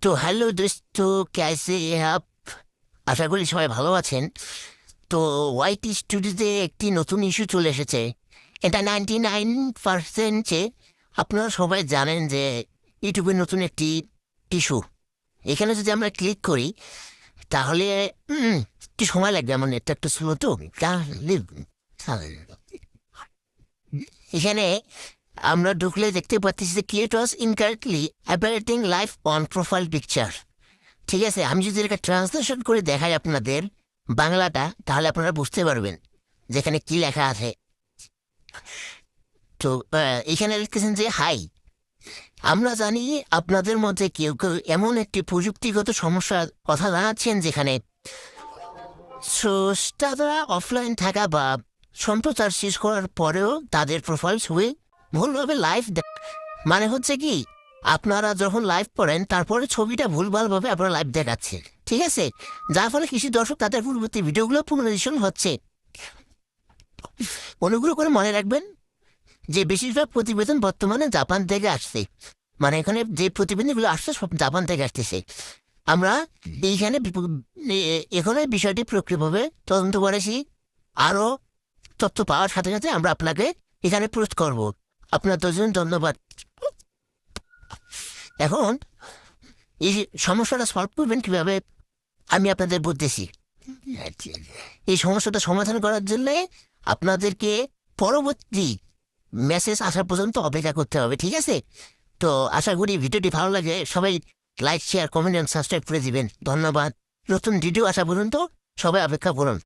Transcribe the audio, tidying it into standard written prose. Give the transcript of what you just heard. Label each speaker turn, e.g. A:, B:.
A: তো হ্যালো দোস্ত, कैसे हैं आप? আশা করি সবাই ভালো আছেন। তো ওয়াইটি স্টুডিওতে একটি নতুন ইস্যু চলে এসেছে। এটা 99% আপনারা সবাই জানেন যে ইউটিউবের নতুন একটি ইস্যু। এখানে যদি আমরা ক্লিক করি তাহলে একটু সময় লাগবে, আমার নেটটা একটু স্লো তো। তাহলে এখানে আমরা ঢুকলে দেখতে পাচ্ছি যে creators incorrectly operating life on profile picture. ঠিক আছে, আমি যদি এটা ট্রান্সলেশন করে দেখাই আপনাদের বাংলাটা, তাহলে আপনারা বুঝতে পারবেন যেখানে কি লেখা আছে। তো এখানে লিখতেছেন যে হাই, আমরা জানি আপনাদের মধ্যে কেউ কেউ এমন একটি প্রযুক্তিগত সমস্যার কথা জানাচ্ছেন যেখানে স্রষ্টারা অফলাইন থাকা বা সম্প্রচার শেষ করার পরেও তাদের প্রোফাইল ছবি ভুলভাবে লাইভ মানে হচ্ছে কি, আপনারা যখন লাইভ করেন তারপরে ছবিটা ভুলভালভাবে আপনারা লাইভ দেখাচ্ছে। ঠিক আছে, যার ফলে কিছু দর্শক তাদের পূর্ববর্তী ভিডিওগুলো পুনর্নির্দেশন হচ্ছে। অনুগ্রহ করে মনে রাখবেন যে বেশিরভাগ প্রতিবেদন বর্তমানে জাপান থেকে আসছে। মানে এখানে যে প্রতিবেদনগুলো আসছে সব জাপান থেকে আসতেছে। আমরা এইখানে এখানে বিষয়টি প্রক্রিয়াভাবে তদন্ত করেছি। আরও তথ্য পাওয়ার সাথে সাথে আমরা আপনাকে এখানে পোস্ট করব। আপনার দুজন ধন্যবাদ। এখন এই সমস্যাটা সলভ করবেন কিভাবে আমি আপনাদের বলতেছি। এই সমস্যাটা সমাধান করার জন্য আপনাদেরকে পরবর্তী মেসেজ আসা পর্যন্ত অপেক্ষা করতে হবে। ঠিক আছে, তো আশা করি ভিডিওটি ভালো লাগে। সবাই লাইক, শেয়ার, কমেন্ট এবং সাবস্ক্রাইব করে দিবেন। ধন্যবাদ। নতুন ভিডিও আসা পর্যন্ত সবাই অপেক্ষা করুন।